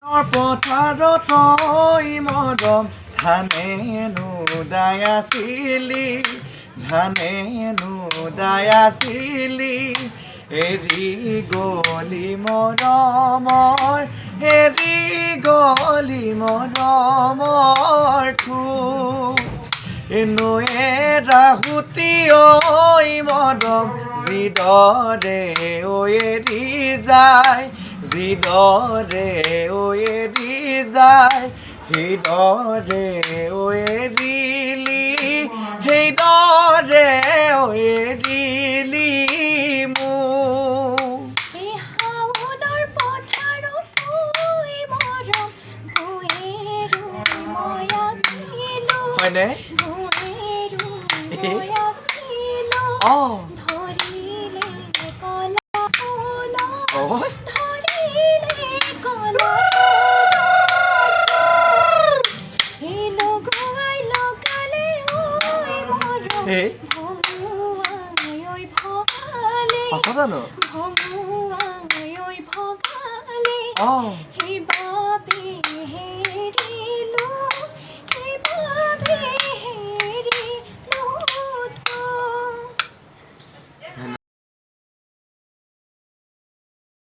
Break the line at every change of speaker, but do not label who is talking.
পথাৰত মৰম ধানে নুদাই আছিলি এৰি গলি মৰমৰ ঠোঁট নৈয়ে ৰাহুতি মৰম যিদৰে এৰি যায় সেইদৰে এৰিলি মোক হয়নে সঁচা জানো